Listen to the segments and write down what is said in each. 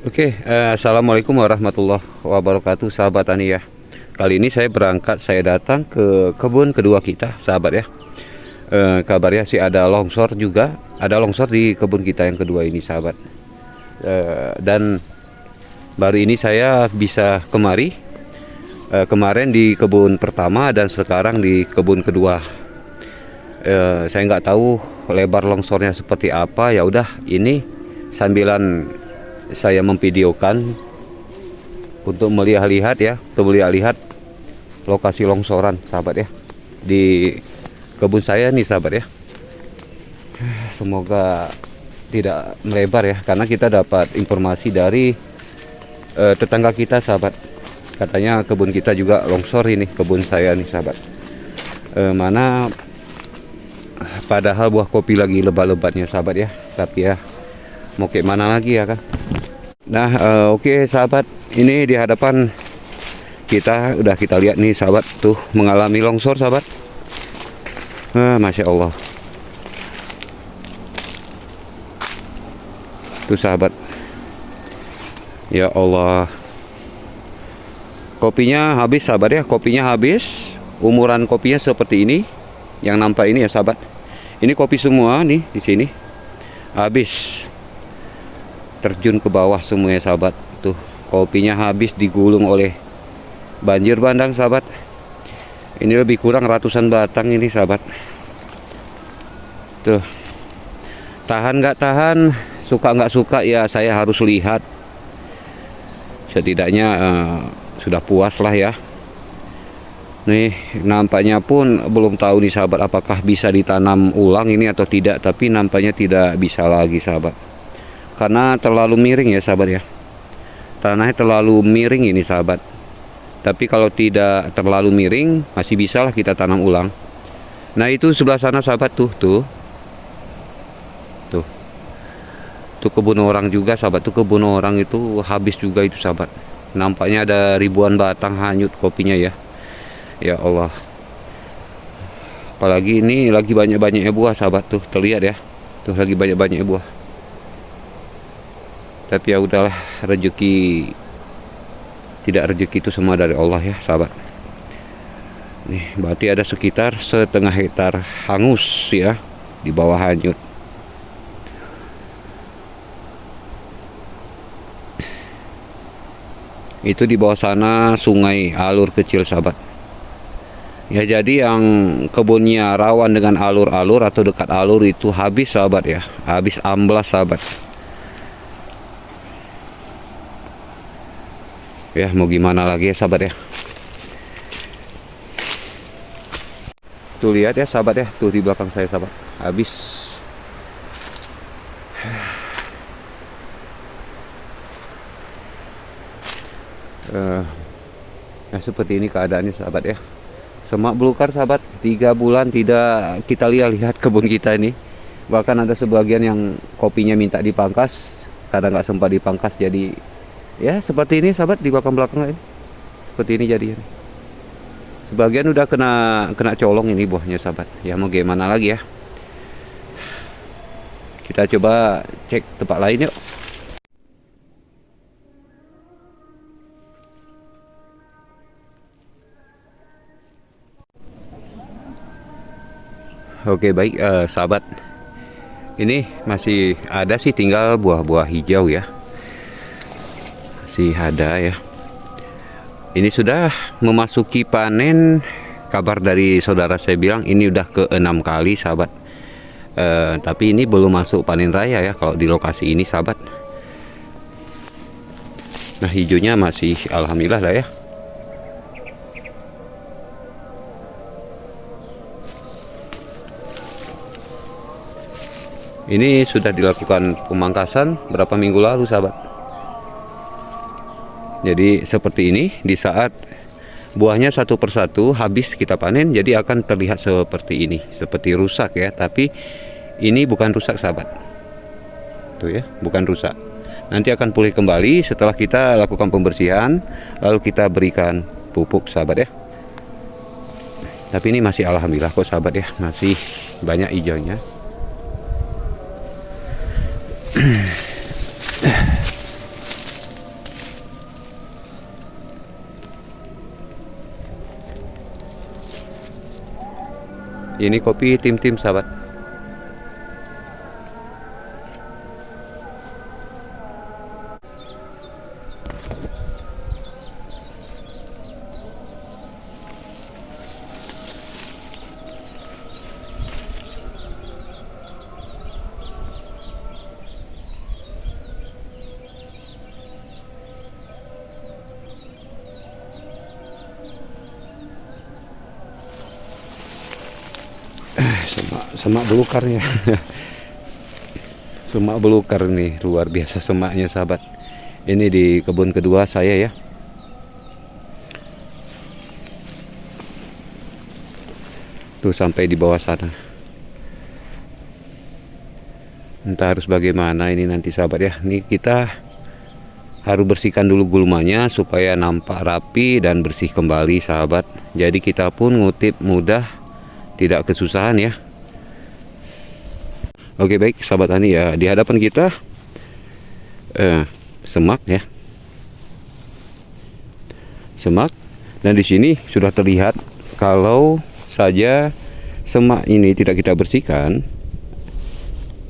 Assalamualaikum warahmatullahi wabarakatuh, sahabat tani ya. Kali ini saya berangkat, saya datang ke kebun kedua kita, sahabat ya. Kabarnya sih ada longsor juga, ada longsor di kebun kita yang kedua ini, sahabat. Dan baru ini saya bisa kemari. Kemarin di kebun pertama dan sekarang di kebun kedua. Saya nggak tahu lebar longsornya seperti apa. Ya udah, ini sambilan saya memvideokan untuk melihat-lihat ya, untuk melihat-lihat lokasi longsoran, sahabat ya, di kebun saya nih, sahabat ya. Semoga tidak melebar ya, karena kita dapat informasi dari tetangga kita, sahabat. Katanya kebun kita juga longsor ini, kebun saya nih, sahabat. Mana padahal buah kopi lagi lebat-lebatnya, sahabat ya, tapi ya mau kayak mana lagi ya kan. Nah, oke, sahabat, ini di hadapan kita udah kita lihat nih, sahabat, tuh mengalami longsor, sahabat. Masya Allah, tuh sahabat, ya Allah, kopinya habis, sahabat ya, kopinya habis. Umuran kopinya seperti ini yang nampak ini ya, sahabat. Ini kopi semua nih di sini habis, terjun ke bawah semuanya, sahabat. Tuh kopinya habis digulung oleh banjir bandang, sahabat. Ini lebih kurang ratusan batang ini, sahabat. Tuh, tahan nggak tahan, suka nggak suka ya, saya harus lihat. Setidaknya sudah puas lah ya. Nih nampaknya pun belum tahu nih, sahabat, apakah bisa ditanam ulang ini atau tidak. Tapi nampaknya tidak bisa lagi, sahabat, karena terlalu miring ya, sahabat ya. Tanahnya terlalu miring ini, sahabat. Tapi kalau tidak terlalu miring, masih bisa lah kita tanam ulang. Nah itu sebelah sana, sahabat, tuh kebun orang juga, sahabat. Tuh kebun orang itu habis juga itu, sahabat. Nampaknya ada ribuan batang hanyut kopinya ya. Ya Allah, apalagi ini lagi banyak-banyaknya buah, sahabat. Tuh terlihat ya, tuh lagi banyak-banyaknya buah. Tapi ya udahlah, rezeki, tidak rezeki itu semua dari Allah ya, sahabat. Nih berarti ada sekitar setengah hektar hangus ya, di bawah hanyut. Itu di bawah sana sungai, alur kecil, sahabat. Ya jadi yang kebunnya rawan dengan alur-alur atau dekat alur itu habis, sahabat ya, habis amblas, sahabat. Ya mau gimana lagi ya, sahabat ya. Tuh lihat ya, sahabat ya, tuh di belakang saya, sahabat, habis. Nah seperti ini keadaannya, sahabat ya. Semak belukar, sahabat. 3 bulan tidak kita lihat kebun kita ini. Bahkan ada sebagian yang kopinya minta dipangkas, kadang nggak sempat dipangkas. Jadi ya seperti ini, sahabat, di belakang ini seperti ini jadinya. Sebagian udah kena colong ini buahnya, sahabat. Ya mau gimana lagi ya. Kita coba cek tempat lain yuk. Oke, baik, sahabat. Ini masih ada sih, tinggal buah-buah hijau ya. Masih ada ya. Ini sudah memasuki panen. Kabar dari saudara saya bilang ini udah ke-6 kali, sahabat. Tapi ini belum masuk panen raya ya kalau di lokasi ini, sahabat. Nah hijaunya masih alhamdulillah lah ya. Ini sudah dilakukan pemangkasan berapa minggu lalu, sahabat. Jadi seperti ini, di saat buahnya satu persatu habis kita panen, jadi akan terlihat seperti ini, seperti rusak ya. Tapi ini bukan rusak, sahabat. Tuh ya, bukan rusak. Nanti akan pulih kembali setelah kita lakukan pembersihan, lalu kita berikan pupuk, sahabat ya. Tapi ini masih alhamdulillah kok, sahabat ya, masih banyak hijaunya. Ini kopi tim-tim sahabat. Semak belukar ya. Semak belukar nih, luar biasa semaknya sahabat. Ini di kebun kedua saya ya. Tuh sampai di bawah sana. Entah harus bagaimana ini nanti sahabat ya. Ini kita harus bersihkan dulu gulmanya supaya nampak rapi dan bersih kembali sahabat. Jadi kita pun ngutip mudah, tidak kesusahan ya. Oke baik sahabat tani ya, di hadapan kita semak ya, semak, dan di sini sudah terlihat kalau saja semak ini tidak kita bersihkan,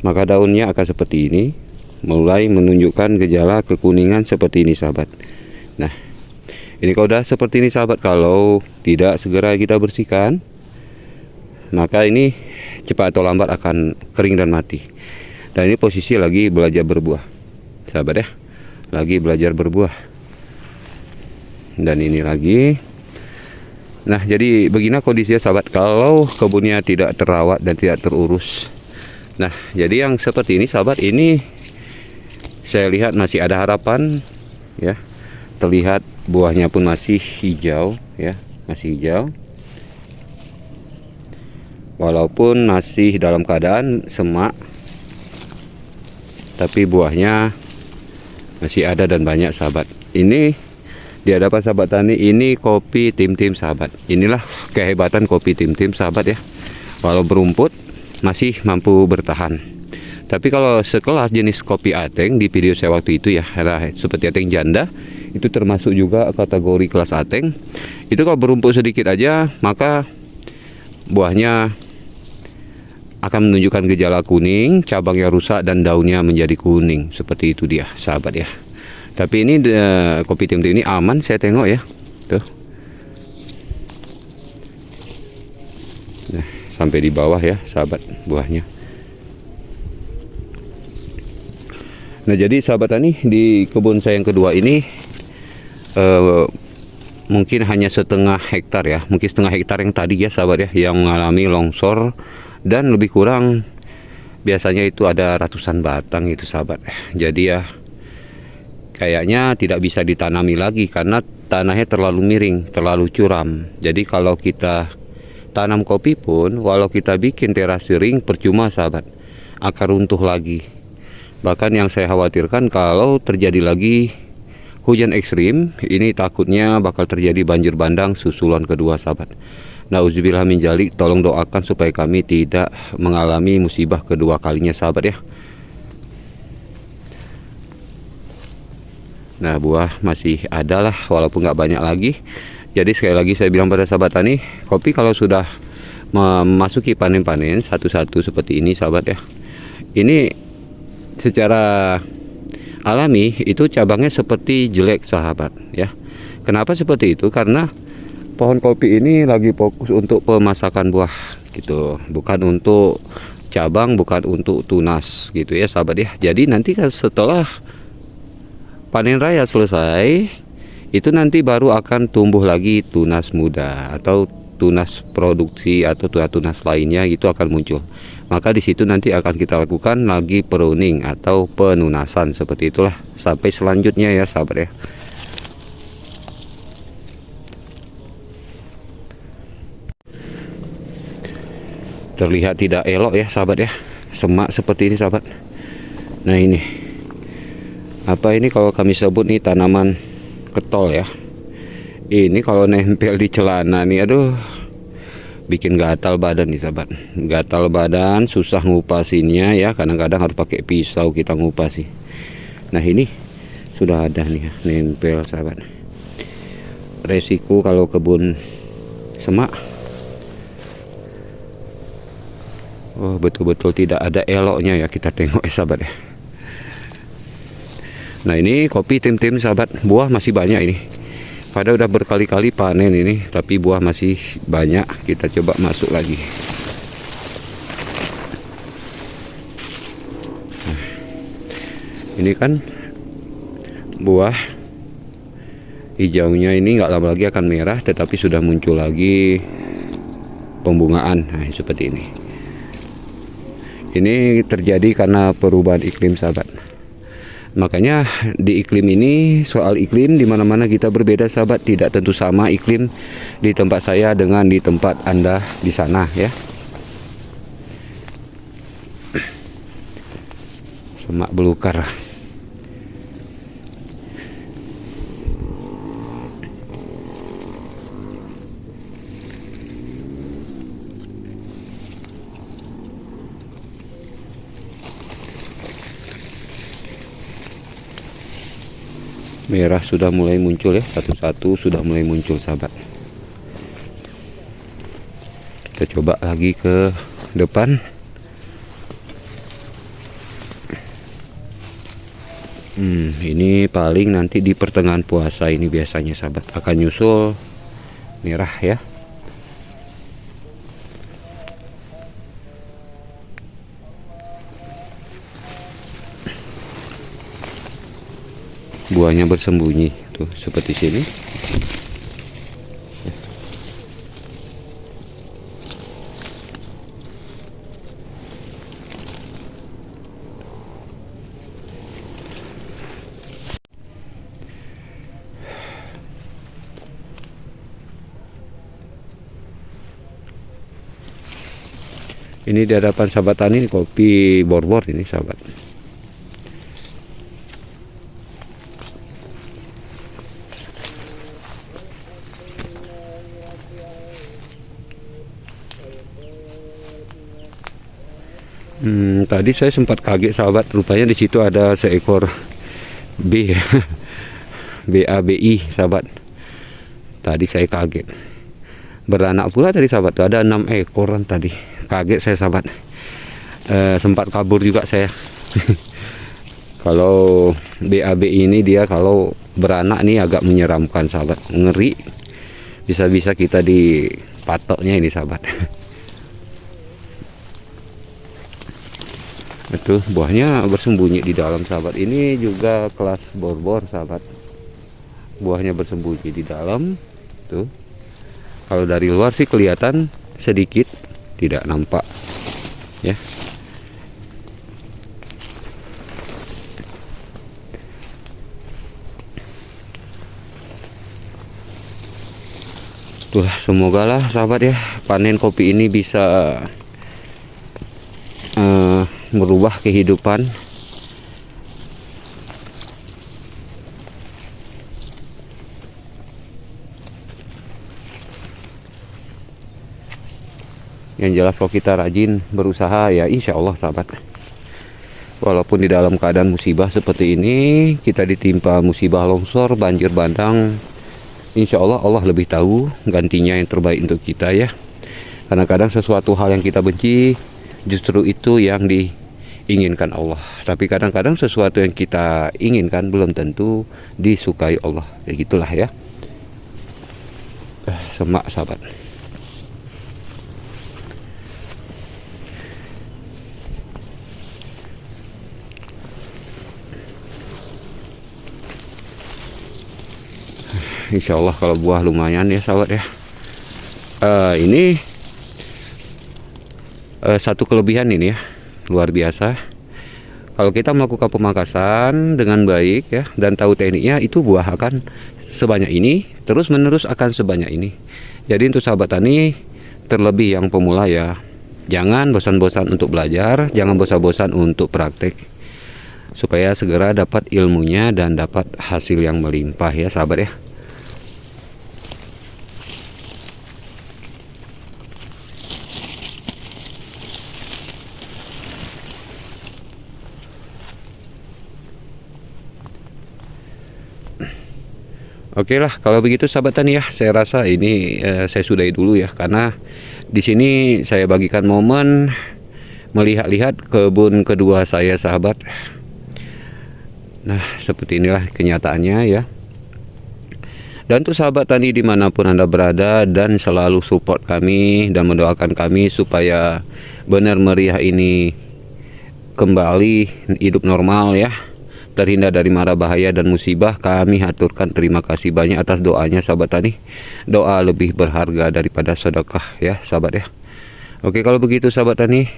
maka daunnya akan seperti ini, mulai menunjukkan gejala kekuningan seperti ini sahabat. Nah ini kalau udah seperti ini sahabat, kalau tidak segera kita bersihkan, maka ini cepat atau lambat akan kering dan mati. Dan ini posisi lagi belajar berbuah sahabat ya, lagi belajar berbuah. Dan ini lagi. Nah jadi begini kondisinya sahabat kalau kebunnya tidak terawat dan tidak terurus. Nah jadi yang seperti ini sahabat, ini saya lihat masih ada harapan ya. Terlihat buahnya pun masih hijau ya, masih hijau. Walaupun masih dalam keadaan semak, tapi buahnya masih ada dan banyak sahabat. Ini di hadapan sahabat tani, ini kopi tim-tim sahabat. Inilah kehebatan kopi tim-tim sahabat ya. Walau berumput masih mampu bertahan. Tapi kalau sekelas jenis kopi ateng di video saya waktu itu ya, seperti ateng janda, itu termasuk juga kategori kelas ateng. Itu kalau berumput sedikit aja, maka buahnya akan menunjukkan gejala kuning, cabangnya rusak dan daunnya menjadi kuning. Seperti itu dia sahabat ya. Tapi ini kopi tim-tim ini aman, saya tengok ya. Tuh. Nah, sampai di bawah ya sahabat buahnya. Nah jadi sahabat tani, di kebun saya yang kedua ini mungkin hanya setengah hektar ya, mungkin setengah hektar yang tadi ya sahabat ya, yang mengalami longsor. Dan lebih kurang biasanya itu ada ratusan batang itu sahabat. Jadi ya kayaknya tidak bisa ditanami lagi karena tanahnya terlalu miring, terlalu curam. Jadi kalau kita tanam kopi pun, walau kita bikin terasi ring, percuma sahabat, akan runtuh lagi. Bahkan yang saya khawatirkan kalau terjadi lagi hujan ekstrim, ini takutnya bakal terjadi banjir bandang susulan kedua sahabat. Nauzubillah min dzalik, tolong doakan supaya kami tidak mengalami musibah kedua kalinya sahabat ya. Nah buah masih ada lah, walaupun nggak banyak lagi. Jadi sekali lagi saya bilang pada sahabat tani, kopi kalau sudah memasuki panen-panen satu-satu seperti ini sahabat ya, ini secara alami itu cabangnya seperti jelek sahabat ya. Kenapa seperti itu? Karena pohon kopi ini lagi fokus untuk pemasakan buah gitu, bukan untuk cabang, bukan untuk tunas gitu ya sahabat ya. Jadi nanti setelah panen raya selesai, itu nanti baru akan tumbuh lagi tunas muda atau tunas produksi atau tunas lainnya gitu akan muncul. Maka di situ nanti akan kita lakukan lagi pruning atau penunasan, seperti itulah sampai selanjutnya ya sahabat ya. Terlihat tidak elok ya sahabat ya, semak seperti ini sahabat. Nah ini apa ini kalau kami sebut nih tanaman ketol ya. Ini kalau nempel di celana nih, aduh, bikin gatal badan nih sahabat. Gatal badan, susah ngupasinnya ya, kadang-kadang harus pakai pisau kita ngupasi. Nah ini sudah ada nih ya, nempel sahabat. Resiko kalau kebun semak Oh, betul-betul tidak ada eloknya ya kita tengok ya sahabat ya. Nah ini kopi tim-tim sahabat, buah masih banyak ini. Pada udah berkali-kali panen ini, tapi buah masih banyak. Kita coba masuk lagi. Nah, ini kan buah hijaunya ini nggak lama lagi akan merah, tetapi sudah muncul lagi pembungaan. Nah, seperti ini. Ini terjadi karena perubahan iklim sahabat. Makanya di iklim ini, soal iklim di mana-mana kita berbeda sahabat, tidak tentu sama iklim di tempat saya dengan di tempat Anda di sana ya. Semak belukar. Merah sudah mulai muncul ya, satu-satu sudah mulai muncul sahabat. Kita coba lagi ke depan. Ini paling nanti di pertengahan puasa ini biasanya sahabat akan nyusul merah ya. Buahnya bersembunyi tuh seperti sini. Ini di hadapan sahabat tani kopi bor-bor ini sahabat. Tadi saya sempat kaget sahabat, rupanya di situ ada seekor BABI sahabat. Tadi saya kaget. Beranak pula tadi sahabat, ada 6 ekoran tadi. Kaget saya sahabat. Sempat kabur juga saya. Kalau BABI ini dia kalau beranak nih agak menyeramkan sahabat, ngeri. Bisa-bisa kita dipatoknya ini sahabat. Itu buahnya bersembunyi di dalam sahabat. Ini juga kelas bor-bor sahabat. Buahnya bersembunyi di dalam tuh. Kalau dari luar sih kelihatan sedikit, tidak nampak ya. Itulah, semoga lah sahabat ya panen kopi ini bisa merubah kehidupan yang jelas. Kalau kita rajin berusaha ya insya Allah sahabat, walaupun di dalam keadaan musibah seperti ini, kita ditimpa musibah longsor, banjir bandang, insya Allah Allah lebih tahu gantinya yang terbaik untuk kita ya. Karena kadang sesuatu hal yang kita benci justru itu yang diinginkan Allah, tapi kadang-kadang sesuatu yang kita inginkan belum tentu disukai Allah. Ya gitulah ya. Semak sahabat. Insya Allah kalau buah lumayan ya sahabat ya. Ini satu kelebihan ini ya, luar biasa. Kalau kita melakukan pemangkasan dengan baik ya dan tahu tekniknya, itu buah akan sebanyak ini, terus menerus akan sebanyak ini. Jadi untuk sahabat tani terlebih yang pemula ya, jangan bosan-bosan untuk belajar, jangan bosan-bosan untuk praktek, supaya segera dapat ilmunya dan dapat hasil yang melimpah ya sahabat ya. Oke lah kalau begitu sahabat tani ya, saya rasa ini saya sudahi dulu ya, karena di sini saya bagikan momen melihat-lihat kebun kedua saya, sahabat. Nah, seperti inilah kenyataannya ya. Dan untuk sahabat tani dimanapun Anda berada, dan selalu support kami dan mendoakan kami supaya benar meriah ini kembali hidup normal ya, terhindar dari mara bahaya dan musibah. Kami haturkan terima kasih banyak atas doanya sahabat tani. Doa lebih berharga daripada sedekah ya sahabat ya. Oke, kalau begitu sahabat tani,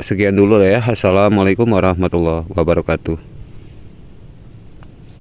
sekian dulu ya. Assalamualaikum warahmatullahi wabarakatuh.